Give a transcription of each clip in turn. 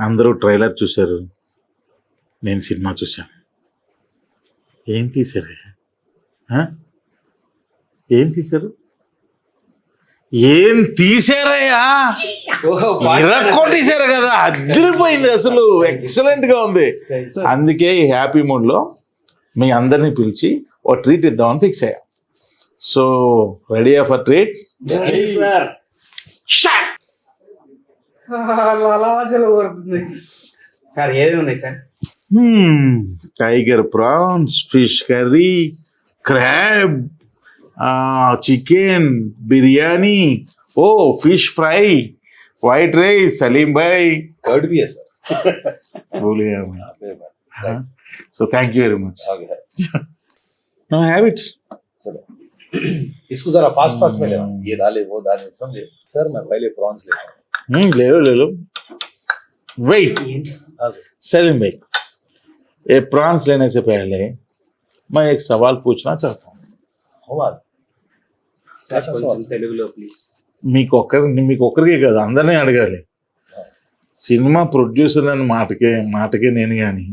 అందరూ ట్రైలర్ చూశారు, నేను సినిమా చూశాను. ఏం తీశారు? ఏం తీశారు? ఏం తీశారయ్యా? ఇరక్కొట్టేశారు కదా, అదిరిపోయింది, అసలు ఎక్సలెంట్గా ఉంది. అందుకే ఈ హ్యాపీ మూడ్లో మీ అందరినీ పిలిచి ఓ ట్రీట్ ఇద్దామని ఫిక్స్ అయ్యా. So ready for treat? Sir ఏమేమి ఉన్నాయి sir? Tiger prawns, fish curry, crab, chicken biryani, ఓ fish fry, white rice, Saleem bhai, curd भी है सर. भूल गया मैं. So thank you very much. No, have it. चलो इसको जरा फास्ट में लेना, ये डाले वो डाले, समझे सर? मैं पहले प्रॉन्स लेता हूँ. ले लो. Wait, सलीम भाई, ये प्रॉन्स लेने से पहले मैं एक सवाल पूछना चाहता हूँ. सवाल? కొంచెం తెలుగులో ప్లీజ్. మీకు ఒక్కరికే కదా, అందరినీ అడగాలి. సినిమా ప్రొడ్యూసర్ అని మాటకే నేను కానీ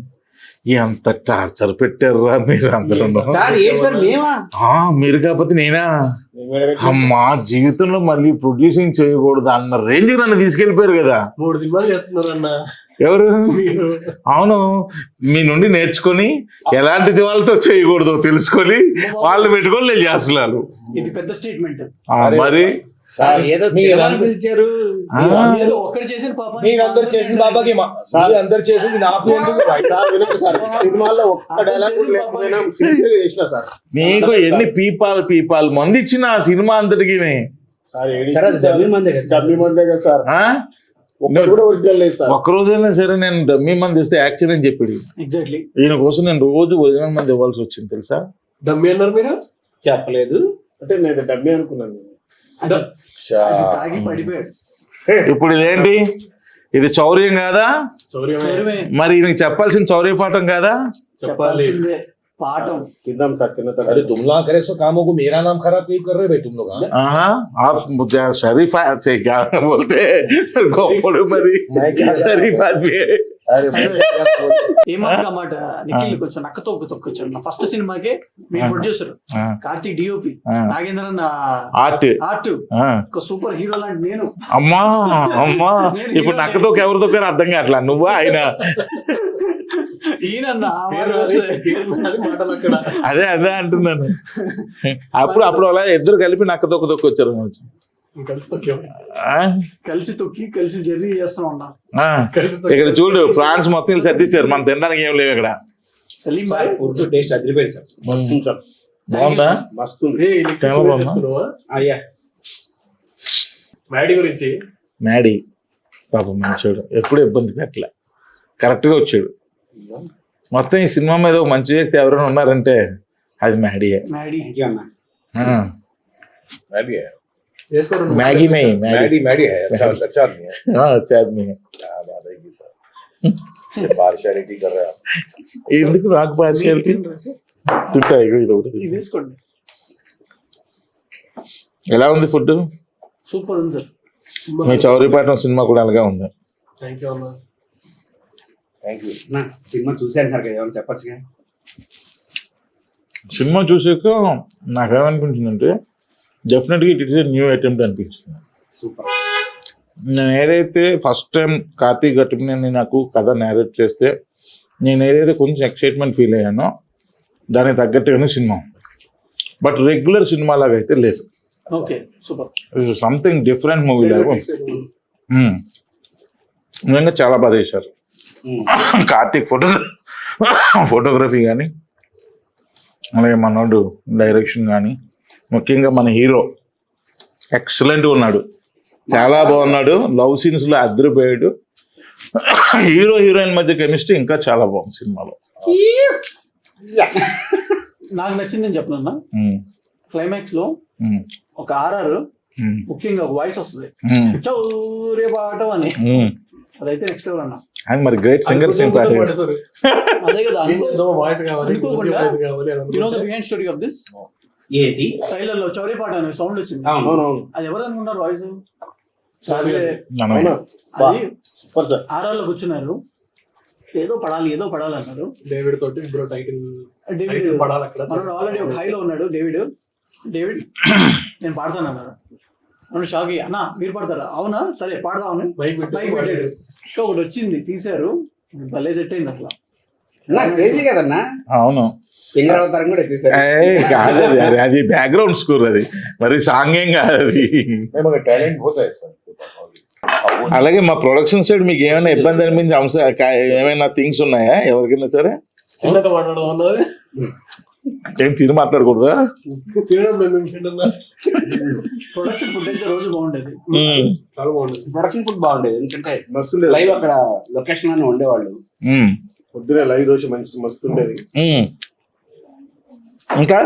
ఎంత టార్చర్ పెట్టారా మీరు అందరూ. మీరు కాకపోతే నేనా? అమ్మా, జీవితంలో మళ్ళీ ప్రొడ్యూసింగ్ చేయకూడదు అన్న రేంజ్ నన్ను తీసుకెళ్ళిపోయారు కదా. 3 సినిమాలు చేస్తున్నారన్న. ఎవరు? అవును, మీ నుండి నేర్చుకొని ఎలాంటి వాళ్ళతో చేయకూడదు తెలుసుకొని వాళ్ళు పెట్టుకొని నేను చేస్తున్నాను. ఇది పెద్ద స్టేట్మెంట్. మరి ఏదో పిలిచారు, ఒక్కడు చేసిన పాప, మీరందరూ చేసిన బాబాకి అందరు చేసింది నాకు ఎందుకు? సినిమాలో ఒక్క డైలాగ్ లేకపోయినా చేసిన సార్. మీకు ఎన్ని పీపాల్ మంది ఇచ్చిన ఆ సినిమా అంతటికి ఒక్కరోజైనా సరే నేను డమ్మీ మంది ఇస్తే యాక్షన్ అని చెప్పాడు. ఎగ్జాక్ట్లీ. ఈయన కోసం నేను రోజు ఒరిజినల్ మంది ఇవ్వాల్సి వచ్చింది తెలుసా. డమ్మీ అన్నారు మీరు? చెప్పలేదు అంటే నేను డమ్మీ అనుకున్నాను. తాగి పడిపోయాడు. ఇప్పుడు ఇదేంటి? ఇది చౌర్యం కాదా? మరి ఈయనకి చెప్పాల్సిన చౌర్య పాఠం కాదా? చెప్పాలి పాఠం. తిందాం సార్, తిన్న తర్వాత. अरे तुम लोग करे सो कामों को मेरा नाम खराब क्यों कर रहे भाई तुम लोग? आप शरीफ से क्या बोलते गोपड़ू मरी शरीफ आदमी है. ఏమాట మాట నిఖిల్ కొంచెం నక్క తొక్కొచ్చాడు. నా ఫస్ట్ సినిమాకే మీ producer Karthik DOP, Nagendran art, ఒక సూపర్ హీరో లాంటి నేను. అమ్మా ఇప్పుడు నక్క తొక్క ఎవరు తొక్కారు అర్థం కావట్లా. నువ్వా ఆయన? అదే అంటున్నాను. అప్పుడు అలా ఇద్దరు కలిపి నక్క తొక్కొచ్చారు. కలిసి తొక్కి కలిసి జర్నీ చేస్తా ఉన్నా. ఇక్కడ చూడు, ఫ్రాన్స్ మొత్తం సర్దిస్తారు, మనం తినడానికి ఏం లేవు ఇక్కడ. సలీం భాయ్ ఫుడ్ టేస్ట్ అదిరిపోయింది సార్. బాగుందా? మ్యాడీ గురించి. మ్యాడీ పాపం మంచోడు, ఎప్పుడు ఇబ్బంది పెట్టలే, కరెక్ట్గా వచ్చాడు. మొత్తం ఈ సినిమా మీద ఒక మంచి వ్యక్తి ఎవరైనా ఉన్నారంటే అది మ్యాడీయే. मैगी में मैडी है. अच्छा आदमी है. हाँ, अच्छा आदमी है. क्या बात है कि सर पार्शियलिटी कर रहे हैं आप. ఎందుకు నాకు పార్షియాలిటీ? తింటాయి ఇది ఒకటి. ఇది వేసుకోండి. ఎలా ఉంది ఫుడ్? సూపర్ ఉంది సార్. మీ చౌరీపట్నం సినిమా కూడా అలాగే ఉంది. థ్యాంక్ యూ అన్న. Thank you. నా సినిమా చూసారు కదా, ఏమైనా చెప్పచ్చుగా? సినిమా చూసాక నాకేమనిపించిందంటే డెఫినెట్గా it is a new attempt అనిపించింది. సూపర్. నేను ఏదైతే ఫస్ట్ టైం కార్తీక్ గట్టిని నాకు కథ నేరేట్ చేస్తే నేను ఏదైతే కొంచెం ఎక్సైట్మెంట్ ఫీల్ అయ్యానో దానికి తగ్గట్టుగానే సినిమా ఉంది. బట్ రెగ్యులర్ సినిమా లాగా అయితే లేదు. Okay, super. Something different movie లాగా నిజంగా చాలా బాగా చేశారు. కార్తీక్ ఫోటోగ్రఫీ కానీ, అలాగే మనోడు డైరెక్షన్ కానీ, ముఖ్యంగా మన హీరో ఎక్సలెంట్గా ఉన్నాడు, చాలా బాగున్నాడు. లవ్ సీన్స్లో అదిరిపోయాడు. హీరో హీరోయిన్ మధ్య కెమిస్ట్రీ ఇంకా చాలా బాగుంది సినిమాలో. నాకు నచ్చిందని చెప్పనన్నా, క్లైమాక్స్ లో ఒక ఆర్ఆర్ ముఖ్యంగా వాయిస్ వస్తుంది, చౌర్య పాఠం అని. అదైతే నెక్స్ట్ లెవెల్ అన్న. అది మరి గ్రేట్ సింగర్ అదే కదా. బిహైండ్ స్టోరీ ఆఫ్ దిస్ ఏంటి? ట్రైలర్ లో చౌర్య పాఠ అనే సౌండ్ వచ్చింది. అది ఎవరు అనుకున్నారు వాయిస్? మనం అవునా అది సూపర్ సార్. ఆర్ఆర్లో కూర్చున్నారు, ఏదో పడాలి అన్నారు. డేవిడ్ తోటి బ్రో టైటిల్ డేవిడ్ పడాలి అక్కడ. మనోడు ఆల్రెడీ ఒక హైలో ఉన్నాడు. డేవిడ్ నేను పాడతాను అన్నారు. మనం షాక్ అయ్యి, అన్నా మీరు పాడతారా? అవునా సరే పాడదామని మైక్ బైక్ పెట్టాడు. ఇంకా ఒకటి వచ్చింది తీశారు, భలే సెట్ అయింది అసలు. క్రేజీ కదన్నా, అవును. సింగర్ అవతారం కూడా ఎత్తేసారు. కాదు అది బ్యాక్గ్రౌండ్ స్కోర్, అది మరి సాంగ్ ఏం కాదు అది. టాలెంట్ పోతాయి సార్. అలాగే మా ప్రొడక్షన్ సైడ్ మీకు ఏమైనా ఇబ్బంది అనిపించే ఏమైనా థింగ్స్ ఉన్నాయా ఎవరికైనా సరే? ఇందాక మాట్లాడడం అన్నది ఏం తిని మాట్లాడకూడదా? తినడం మేము ప్రొడక్షన్ ఫుడ్ అయితే రోజు బాగుండేది. చాలా బాగుండేది. ప్రొడక్షన్ ఫుడ్ బాగుండేది, ఎందుకంటే మస్తు ఉండేది. లైవ్ అక్కడ లొకేషన్ లోనే ఉండేవాళ్ళు. పొద్దునే లైవ్ దోశ మస్తు ఉండేది. ఇంకా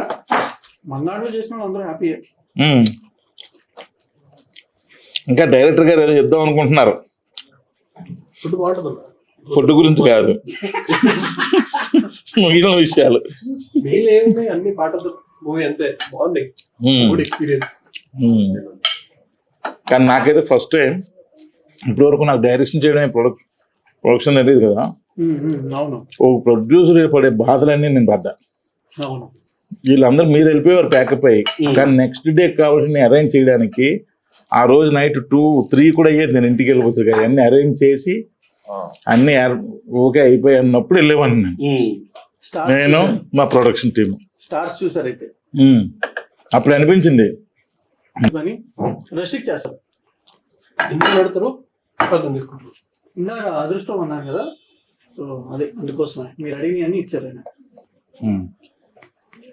మన్నాడు చేసిన వాళ్ళు అందరూ హ్యాపీ. ఇంకా డైరెక్టర్ గారు ఏదో చెప్దాం అనుకుంటున్నారు. ఫుడ్ బాగుంటుంది. ఫుడ్ గురించి కాదు, మిగిలిన విషయాలు. మెయిన్ ఏమున్నాయి అన్ని పాటలు మూవీ అంతే బాగుంది. Good experience. కానీ నాకైతే ఫస్ట్ టైం ఇప్పటివరకు నాకు డైరెక్షన్ చేయడమే ప్రొడక్షన్ తెలియదు కదా. అవును ఓ ప్రొడ్యూసర్ పడే బాధలన్నీ నేను పడ్డా. అవును. వీళ్ళందరూ మీరు వెళ్ళిపోయేవారు ప్యాకప్ అయ్యి, కానీ నెక్స్ట్ డే కావాల్సిన అరేంజ్ చేయడానికి ఆ రోజు నైట్ 2-3 కూడా అయ్యేది. నేను ఇంటికి వెళ్ళిపోతుంది కదా, అన్ని అరేంజ్ చేసి అన్ని ఓకే అయిపోయి అన్నప్పుడు వెళ్ళేవాడిని నేను మా ప్రొడక్షన్ టీమ్. స్టార్స్ చూసారు అయితే అప్పుడు అనిపించింది కానీ రెస్ట్రిక్ట్ చేస్తారు. ఎందుకు పెడతారు అర్థం తీసుకుంటారు. ఇందాక అదృష్టం అన్నారు కదా, సో అదే అందుకోసమే మీరు అడిగిన అన్ని ఇచ్చారు ఆయన.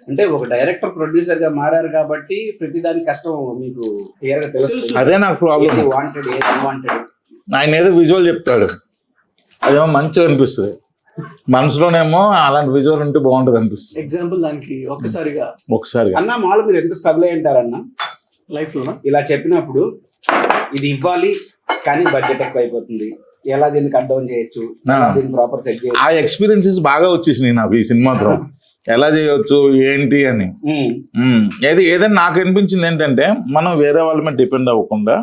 అంటే ఒక డైరెక్టర్ ప్రొడ్యూసర్ గా మారారు కాబట్టి ప్రతిదాని కష్టం మీకు క్లియర్ గా తెలుసు. అదే నాకు ప్రాబ్లం. వాంటెడ్ ఏది అన్వాంటెడ్ ఆయన ఏదో విజువల్ చెప్తాడు, అదేమో మంచిగా అనిపిస్తుంది. మనసులోనేమో అలాంటి విజువల్ ఉంటే బాగుంటుంది అనిపిస్తుంది. ఎగ్జాంపుల్ దానికి ఒక్కసారిగా ఒకసారి అన్న మామూలు మీరు ఎంత స్ట్రగుల్ అయి ఉంటారన్న లైఫ్ లో ఇలా చెప్పినప్పుడు, ఇది ఇవ్వాలి కానీ బడ్జెట్ ఎక్కువ అయిపోతుంది, ఎలా దీన్ని కట్ డౌన్ చేయొచ్చు, దీన్ని ప్రాపర్ సెట్ చేయొచ్చు, ఆ ఎక్స్పీరియన్సెస్ బాగా వచ్చేసినాయి నాకు ఈ సినిమాతో. ఎలా చేయొచ్చు ఏంటి అని ఏదైనా నాకు అనిపించింది ఏంటంటే, మనం వేరే వాళ్ళ మీద డిపెండ్ అవ్వకుండా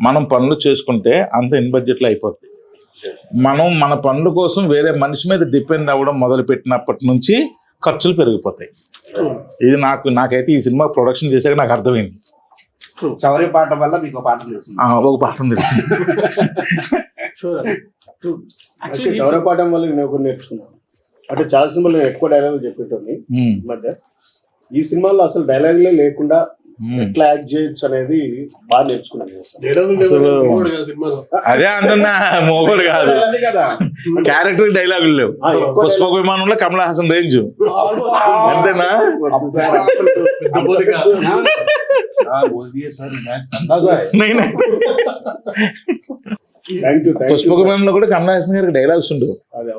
మనం పనులు చేసుకుంటే అంత ఇన్ బడ్జెట్లో అయిపోతుంది. మనం మన పనుల కోసం వేరే మనిషి మీద డిపెండ్ అవ్వడం మొదలు పెట్టినప్పటి నుంచి ఖర్చులు పెరిగిపోతాయి. ఇది నాకైతే ఈ సినిమా ప్రొడక్షన్ చేశాక నాకు అర్థమైంది. చవరి పాట వల్ల మీకు పాట తెలిసింది. ఒక పాఠం తెలిసింది. అయితే చౌరపాఠం వల్ల నేను ఒకటి నేర్చుకున్నాను. అంటే చాలా సినిమాలు నేను ఎక్కువ డైలాగులు చెప్పేటోని మధ్య, ఈ సినిమాలో అసలు డైలాగులే లేకుండా ఎట్లా యాక్ట్ చేయొచ్చు అనేది బాగా నేర్చుకున్నాను. అదే అంటున్నా, మోగోడు కాదు, అదే కదా క్యారెక్టర్ డైలాగులు లేవు. పుష్పక విమానంలో కమల్ హాసన్ రేంజ్ అంతేనా? పుష్పక విమానంలో కూడా కమల్ హాసన్ గారికి డైలాగ్స్ ఉండవు,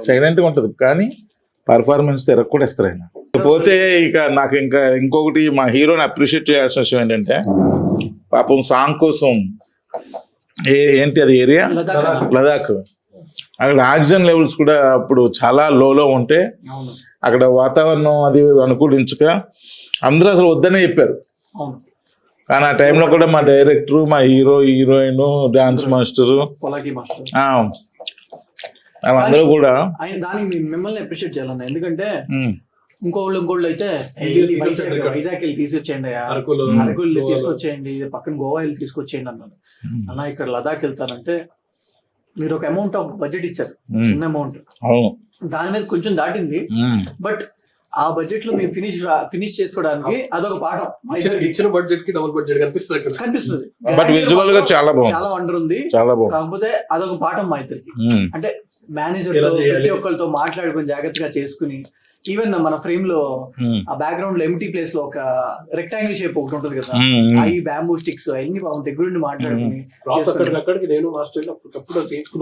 సైలెంట్ గా ఉంటది, కానీ పర్ఫార్మెన్స్ కూడా ఇస్తారు ఆయన. పోతే ఇక నాకు ఇంకొకటి మా హీరోని అప్రిషియేట్ చేయాల్సిన విషయం ఏంటంటే, పాపం సాంగ్ కోసం ఏంటి అది ఏరియా లదాఖ్, అక్కడ ఆక్సిజన్ లెవెల్స్ కూడా అప్పుడు చాలా లోలో ఉంటే అక్కడ వాతావరణం అది అనుకూలించక అందరూ అసలు వద్దనే చెప్పారు. కానీ ఆ టైంలో కూడా మా డైరెక్టర్, మా హీరోయిన్, డాన్స్ మాస్టర్ వాళ్ళందరూ కూడా దానికి మిమ్మల్ని అప్రిషియేట్ చేయాలన్న. ఎందుకంటే ఇంకోళ్ళు అయితే వైజాగ్ వెళ్ళి తీసుకొచ్చేయండి, అరకులు తీసుకొచ్చేయండి, పక్కన గోవా వెళ్ళి తీసుకొచ్చేయండి అన్నారు. అన్న ఇక్కడ లదాఖ్ వెళ్తానంటే మీరు ఒక అమౌంట్ ఆఫ్ బడ్జెట్ ఇచ్చారు, చిన్న అమౌంట్, దాని మీద కొంచెం దాటింది. బట్ ఆ బడ్జెట్ లో మీరు ఫినిష్ చేసుకోవడానికి అదొక పాఠం. ఇచ్చిన బడ్జెట్ కి డబుల్ బడ్జెట్ కనిపిస్తుంది. బట్ విజువల్ గా చాలా బాగుంది, చాలా వండర్ ఉంది. కాకపోతే అదొక పాఠం మా ఇద్దరికి. అంటే మేనేజర్ ప్రతి ఒక్కరితో మాట్లాడుకుని జాగ్రత్తగా చేసుకుని, ఈవెన్ మన ఫ్రేమ్ లో ఆ బ్యాక్గ్రౌండ్ లో ఎంటీ ప్లేస్ లో ఒక రెక్టాంగిల్ షేప్ ఒకటి ఉంటుంది కదా, అవి బ్యాంబూ స్టిక్స్ అవన్నీ బాగుంది, దగ్గరుండి మాట్లాడుకుని నేను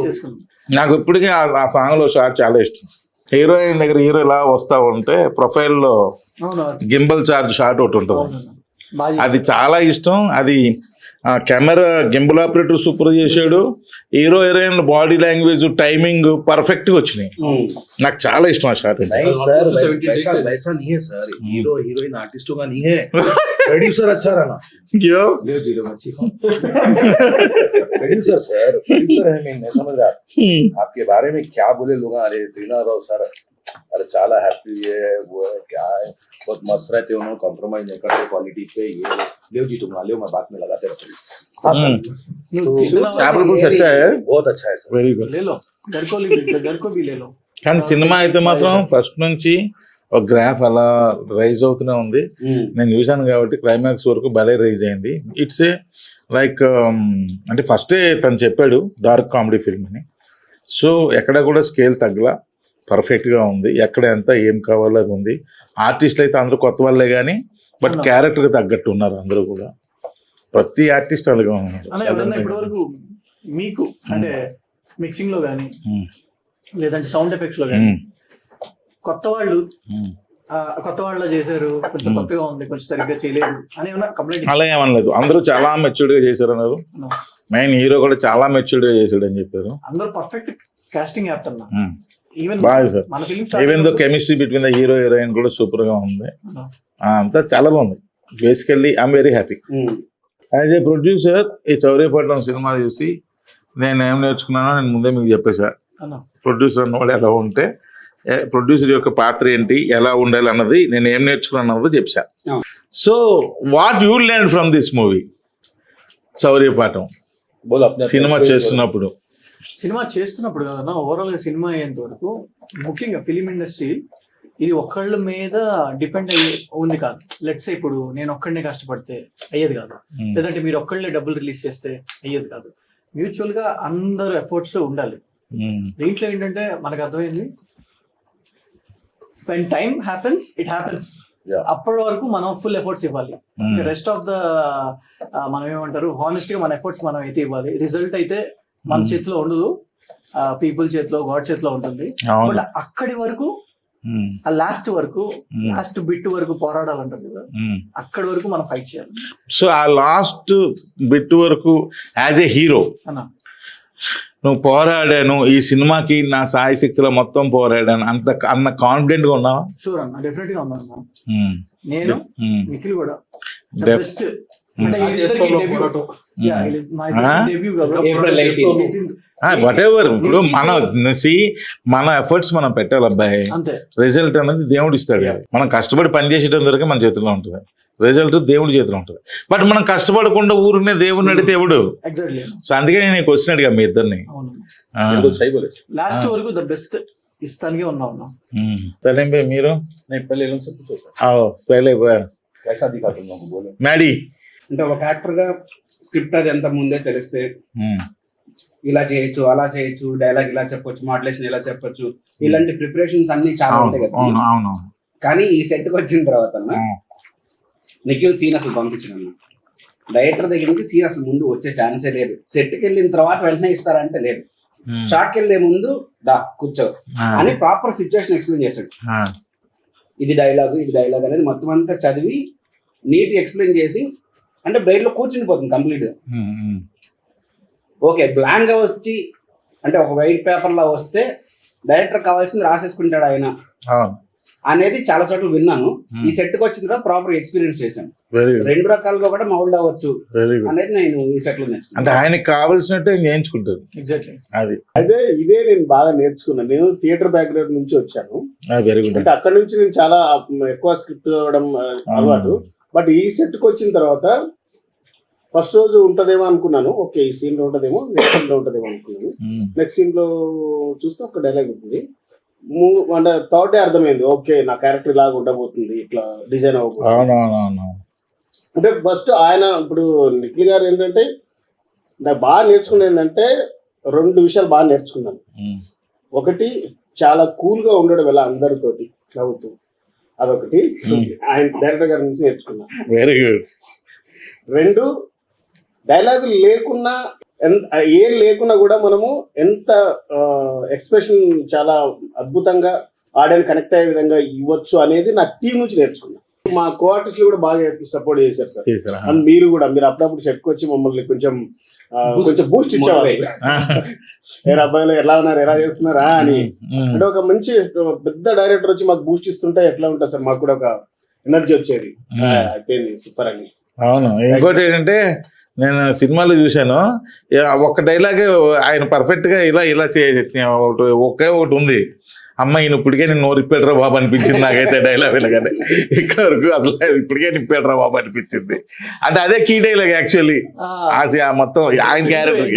చేసుకున్నాను. నాకు ఇప్పటికీ ఆ సాంగ్ లో షాట్ చాలా ఇష్టం. హీరోయిన్ దగ్గర హీరో ఇలా వస్తా ఉంటే ప్రొఫైల్ లో గింబల్ చార్జ్ షాట్ ఒకటి ఉంటుంది, అది చాలా ఇష్టం. అది ఆ కెమెరా గింబుల్ ఆపరేటర్ సూపర్ చేశాడు, hero heroine body language timing perfect గా వచ్చినాయి. నాకు చాలా ఇష్టం ఆ షాట్. नहीं सर, वैसा वैसा नहीं है सर, हीरो हीरोइन आर्टिस्टों का नहीं है, प्रोड्यूसर अच्छा रहना। ले जीरो मच्छी प्रोड्यूसर सर, प्रोड्यूसर है, मैं समझ रहा आपके बारे में क्या बोले लोग, अरे रीना राव सर अरे चाला हैप्पी है, वो है क्या है, बहुत मस्त रहते हो, उन्होंने कॉम्प्रोमाइज नहीं करते क्वालिटी पे, ये ले जी तुम ले, मैं बाद में लगाते रहता हूँ। हाँ सर, చేపల పులుసు अच्छा है, बहुत अच्छा है सर। Very good. ले लो घर को भी ले लो. కానీ సినిమా అయితే మాత్రం ఫస్ట్ నుంచి ఒక గ్రాఫ్ అలా రైజ్ అవుతూనే ఉంది. నేను చూశాను కాబట్టి క్లైమాక్స్ వరకు భలే రైజ్ అయింది. ఇట్స్ ఏ లైక్ అంటే ఫస్టే తను చెప్పాడు డార్క్ కామెడీ ఫిల్మ్ అని. సో ఎక్కడ కూడా స్కేల్ తగ్గలా, పర్ఫెక్ట్గా ఉంది. ఎక్కడ ఎంత ఏం కావాలో అది ఉంది. ఆర్టిస్టులు అయితే అందరూ కొత్త వాళ్ళే కానీ బట్ క్యారెక్టర్కి తగ్గట్టు ఉన్నారు అందరూ కూడా. ప్రతి ఆర్టిస్ట్ అలాగే ఉన్నారు. అలా ఎవరైనా ఇప్పటి వరకు మీకు అంటే మిక్సింగ్ లో కానీ లేదంటే సౌండ్ ఎఫెక్ట్స్ లో కానీ కొత్త వాళ్ళు కొత్త వాళ్ళ చేశారు, కొంచెం కొత్తగా ఉంది, కొంచెం సరిగ్గా చేయలేదు అని ఏమన్నా కంప్లైంట్? అలా ఏమనలేదు, అందరూ చాలా మెచ్యూర్డ్గా చేశారు అన్నారు. మెయిన్ హీరో కూడా చాలా మెచ్యూర్డ్గా చేశాడు అని చెప్పారు. అందరూ పర్ఫెక్ట్ కాస్టింగ్ యాక్ట్ అన్న. ఈవెన్ బాగా సార్, మన film even though chemistry between the hero heroine కూడా సూపర్ గా ఉంది. అంతా చాలా బాగుంది. Basically I'm very happy. As a producer ఈ చౌరేపట్నం సినిమా చూసి నేను ఏం నేర్చుకున్నానో నేను ముందే మీకు చెప్పేసా. ప్రొడ్యూసర్ అన్నవాడు ఎలా ఉంటే, ప్రొడ్యూసర్ యొక్క పాత్ర ఏంటి, ఎలా ఉండాలి అన్నది నేను ఏం నేర్చుకున్నాను అన్నది చెప్పా. So what you learn from this movie Chaurya Paatham cinema చేస్తున్నప్పుడు? సినిమా చేస్తున్నప్పుడు కదన్నా, ఓవరాల్ గా సినిమా అయ్యేంత వరకు ముఖ్యంగా ఫిలిం ఇండస్ట్రీ ఇది ఒక్కళ్ళ మీద డిపెండ్ అయ్యి ఉంది కాదు. లెట్స్ ఇప్పుడు నేను ఒక్కడనే కష్టపడితే అయ్యేది కాదు, లేదంటే మీరు ఒక్కళ్ళే డబ్బులు రిలీజ్ చేస్తే అయ్యేది కాదు. మ్యూచువల్ గా అందరు ఎఫర్ట్స్ ఉండాలి. దీంట్లో ఏంటంటే మనకు అర్థమైంది, when time happens it happens. అప్పటి వరకు మనం ఫుల్ ఎఫర్ట్స్ ఇవ్వాలి. రెస్ట్ ఆఫ్ ద మనం ఏమంటారు హానెస్ట్ గా మన ఎఫర్ట్స్ మనం అయితే ఇవ్వాలి. రిజల్ట్ అయితే మన చేతిలో ఉండదు, పీపుల్ చేతిలో, గాడ్ చేతిలో ఉంటుంది. బట్ అక్కడి వరకు ఆ లాస్ట్ వరకు, లాస్ట్ బిట్ వరకు పోరాడాలంటారు కదా, అక్కడి వరకు మనం ఫైట్ చేయాలి. సో ఆ లాస్ట్ బిట్ వరకు యాజ్ ఏ హీరో నువ్వు పోరాడాను, ఈ సినిమాకి నా సాయి శక్తిలో మొత్తం పోరాడాను అన్న కాన్ఫిడెంట్ గా ఉన్నావా? షూర్ అన్న, డెఫినెట్ గా ఉన్నాను. నేను నిఖిల్ కూడా బెస్ట్. వాట్ ఎవర్, ఇప్పుడు మన ఎఫర్ట్స్ మనం పెట్టాలి అబ్బాయి. రిజల్ట్ అనేది దేవుడు ఇస్తాడు. మనం కష్టపడి పని చేసేటం వరకే మన చేతిలో ఉంటుంది, రిజల్ట్ దేవుడి చేతిలో ఉంటుంది. బట్ మనం కష్టపడకుండా ఊరినే దేవుడిని అడిగితే ఎవడు? సో అందుకే నేను క్వశ్చన్ అడిగా మీ ఇద్దరిని. లాస్ట్ వరకు ద బెస్ట్ ఇస్తానికే ఉన్నాం. సలీం భాయ్ మీరు? మ్యాడీ అంటే ఒక యాక్టర్ గా స్క్రిప్ట్ అది ఎంత ముందే తెలిస్తే ఇలా చేయొచ్చు, అలా చేయొచ్చు, డైలాగ్ ఇలా చెప్పొచ్చు, మాడ్యులేషన్ ఇలా చెప్పొచ్చు, ఇలాంటి ప్రిపరేషన్స్ అన్ని చాలా ఉంటాయి కదా. కానీ ఈ సెట్ కి వచ్చిన తర్వాత నిఖిల్ సీన్ అసలు పంపించిన డైరెక్టర్ దగ్గర నుంచి సీన్ అసలు ముందు వచ్చే ఛాన్సే లేదు. సెట్ కి వెళ్ళిన తర్వాత వెంటనే ఇస్తారంటే లేదు. షార్ట్ కి వెళ్లే ముందు దా కూర్చో అని ప్రాపర్ సిచ్యువేషన్ ఎక్స్ప్లెయిన్ చేశాడు. ఇది డైలాగ్ అనేది మొత్తం అంతా చదివి నీట్ ఎక్స్ప్లెయిన్ చేసి, అంటే బ్రెయిన్ లో కూర్చుని పోతుంది కంప్లీట్ గా. ఓకే బ్లాంక్ గా వచ్చి అంటే ఒక వైట్ పేపర్ లా వస్తే డైరెక్టర్ కావాల్సింది రాసేసుకుంటాడు ఆయన అనేది చాలా చోట్ల విన్నాను. ఈ సెట్ కి వచ్చిన తర్వాత ప్రాపర్ ఎక్స్పీరియన్స్ చేశాను. రెండు రకాలుగా కూడా మౌల్డ్ అవ్వచ్చు అనేది నేను ఈ సెట్ లో నేర్చుకున్నాను. అంటే ఆయనకి కావాల్సినట్టు నేర్చుకుంటారు. అది అదే ఇదే నేను బాగా నేర్చుకున్నాను. నేను థియేటర్ బ్యాక్గ్రౌండ్ నుంచి వచ్చాను. Very good. అంటే అక్కడ నుంచి నేను చాలా ఎక్కువ స్క్రిప్ట్ చదవడం అలవాటు. బట్ ఈ సెట్ కి వచ్చిన తర్వాత ఫస్ట్ రోజు ఉంటదేమో అనుకున్నాను, ఓకే ఈ సీన్ లో ఉంటదేమో, నెక్స్ట్ సీన్ లో ఉంటదేమో అనుకున్నాను. నెక్స్ట్ సీన్ లో చూస్తే ఒక డైలాగ్ ఉంటుంది. అంటే థర్డ్ డే అర్థమైంది, ఓకే నా క్యారెక్టర్ ఇలాగ ఉండబోతుంది, ఇట్లా డిజైన్ అవ్వబోతుంది. అంటే ఫస్ట్ ఆయన ఇప్పుడు నిఖిల్ గారు ఏంటంటే నాకు బాగా నేర్చుకున్నది ఏంటంటే 2 విషయాలు బాగా నేర్చుకున్నాను. ఒకటి చాలా కూల్ గా ఉండడం ఎలా అందరితోటి నవ్వుతూ, అదొకటి ఆయన డైరెక్టర్ గారి నుంచి నేర్చుకున్నాను. Very good. 2 డైలాగులు లేకున్నా ఏం లేకున్నా కూడా మనము ఎంత ఎక్స్ప్రెషన్ చాలా అద్భుతంగా ఆడియన్స్ కనెక్ట్ అయ్యే విధంగా ఇవ్వచ్చు అనేది నా టీం నుంచి నేర్చుకున్నా. మా కోఆర్టిస్ట్ కూడా బాగా సపోర్ట్ చేశారు సార్. చేశారా? అండ్ మీరు అప్పుడప్పుడు సెట్ కి వచ్చి మమ్మల్ని కొంచెం బూస్ట్ ఇచ్చేవారు. ఏ అబ్బాయిలు ఎలా ఉన్నారు, ఎలా చేస్తున్నారా అని. అంటే ఒక మంచి పెద్ద డైరెక్టర్ వచ్చి మాకు బూస్ట్ ఇస్తుంటే ఎట్లా ఉంటుంది సార్, మాకు కూడా ఒక ఎనర్జీ వచ్చేది. అయిపోయింది సూపర్ అని. అవును. ఇంకోటి ఏంటంటే నేను సినిమాలో చూశాను, ఒక్క డైలాగ్ ఆయన పర్ఫెక్ట్ గా ఇలా ఇలా ఒకే ఒకటి ఉంది, అమ్మ ఈయన ఇప్పటికే నేను నోరు ఇప్పాడురా బాబు అనిపించింది నాకైతే డైలాగ్ వినగానే. ఇక్కడ వరకు అసలు ఇప్పటికే నిప్పాడురా బాబు అనిపించింది. అంటే అదే కీ డైలాగ్ యాక్చువల్లీ మొత్తం ఆయన క్యారెక్టర్.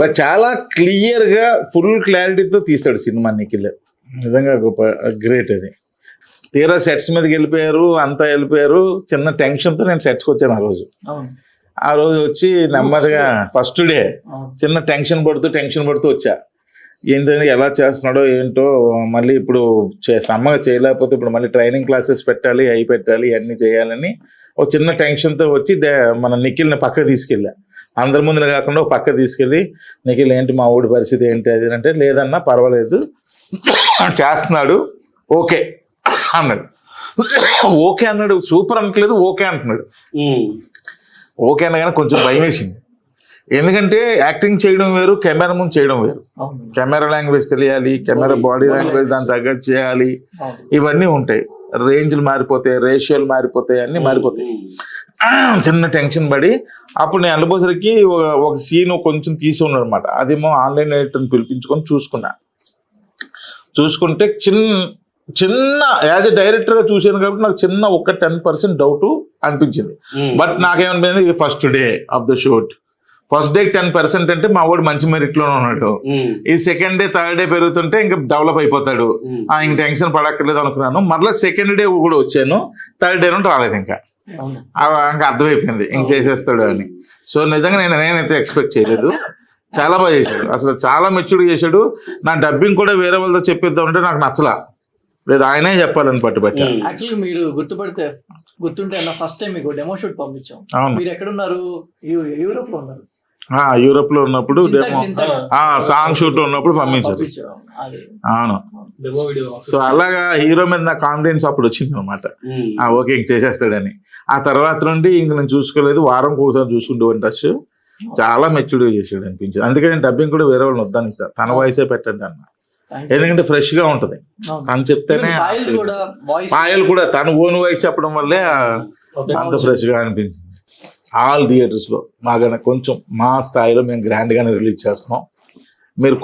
బట్ చాలా క్లియర్ గా ఫుల్ క్లారిటీతో తీస్తాడు సినిమా నిఖిల్. నిజంగా గొప్ప గ్రేట్ అది. తీరా సెట్స్ మీదకి వెళ్ళిపోయారు, అంతా వెళ్ళిపోయారు. చిన్న టెన్షన్తో నేను సెట్స్కి వచ్చాను ఆ రోజు వచ్చి నెమ్మదిగా ఫస్ట్ డే చిన్న టెన్షన్ పడుతూ వచ్చా. ఏంటంటే ఎలా చేస్తున్నాడో ఏంటో, మళ్ళీ ఇప్పుడు సమ్మగా చేయలేకపోతే ఇప్పుడు మళ్ళీ ట్రైనింగ్ క్లాసెస్ పెట్టాలి, అవి పెట్టాలి, ఇవన్నీ చేయాలని ఒక చిన్న టెన్షన్తో వచ్చి మన నిఖిల్ని పక్క తీసుకెళ్ళా. అందరి ముందు కాకుండా ఒక పక్క తీసుకెళ్ళి, నిఖిల్ ఏంటి మా ఊడి పరిస్థితి ఏంటి అది అంటే, లేదన్నా పర్వాలేదు చేస్తున్నాడు ఓకే అన్నాడు. ఓకే అన్నాడు, సూపర్ అనట్లేదు, ఓకే అంటున్నాడు. ఓకే అనగానే కొంచెం భయం వేసింది. ఎందుకంటే యాక్టింగ్ చేయడం వేరు, కెమెరా ముందు చేయడం వేరు. కెమెరా లాంగ్వేజ్ తెలియాలి, కెమెరా బాడీ లాంగ్వేజ్ దాన్ని తగ్గట్టు చేయాలి, ఇవన్నీ ఉంటాయి. రేంజ్లు మారిపోతాయి, రేషియోలు మారిపోతాయి, అన్నీ మారిపోతాయి. చిన్న టెన్షన్ పడి అప్పుడు నేను వెళ్ళబోసరికి ఒక సీన్ కొంచెం తీసి ఉన్నాడు అనమాట. అదేమో ఆన్లైన్ ఎడిటర్ని పిలిపించుకొని చూసుకుంటే చిన్న యాజ్ ఎ డైరెక్టర్ గా చూసాను కాబట్టి నాకు చిన్న ఒక 10% డౌట్ అనిపించింది. బట్ నాకేమనిపించింది, ఇది first day of the shoot, first day 10% అంటే మా వాడు మంచి మెరిట్ లోనే ఉన్నాడు. ఈ సెకండ్ డే థర్డ్ డే పెరుగుతుంటే ఇంకా డెవలప్ అయిపోతాడు, ఇంక టెన్షన్ పడక్కర్లేదు అనుకున్నాను. మరలా సెకండ్ డే కూడా వచ్చాను, థర్డ్ డే నుండి రాలేదు. ఇంకా అర్థమైపోయింది ఇంక చేసేస్తాడు అని. సో నిజంగా నేనైతే ఎక్స్పెక్ట్ చేయలేదు. చాలా బాగా చేశాడు, అసలు చాలా మెచ్యూర్డ్ చేశాడు. నా డబ్బింగ్ కూడా వేరే వాళ్ళతో చెప్పిద్దామంటే నాకు నచ్చలా, లేదు ఆయనే చెప్పాలని పట్టుబట్టి. యాక్చువల్లీ మీరు గుర్తుంటే అన్న ఫస్ట్ టైం మీకు డెమో షూట్ పంపించాం. మీరు ఎక్కడున్నారు? యూరోప్ లో ఉన్నారు. యూరోప్ లో ఉన్నప్పుడు సాంగ్ షూట్ ఉన్నప్పుడు పంపించారు. అవును. సో అలాగా హీరో మీద నా కాన్ఫిడెన్స్ అప్పుడు వచ్చింది అనమాట. ఓకే ఇంక చేసేస్తాడని. ఆ తర్వాత నుండి ఇంక నేను చూసుకోలేదు, వారం ఒకసారి చూసుకుంటూ టచ్. చాలా మెచ్యూర్డ్గా చేసాడు అనిపించింది. అందుకని డబ్బింగ్ కూడా వేరే వాళ్ళని వద్దాను సార్, తన వాయిసే పెట్టండి అన్న. ఎందుకంటే ఫ్రెష్ గా ఉంటది తను చెప్తేనే. పాయల్ కూడా తన ఓన్ వాయిస్ చెప్పడం వల్లే అంత ఫ్రెష్ గా అనిపించింది. ఆల్ థియేటర్స్ లో మాకన్నా కొంచెం మా స్థాయిలో మేము గ్రాండ్ గానే రిలీజ్ చేస్తున్నాం. మీరు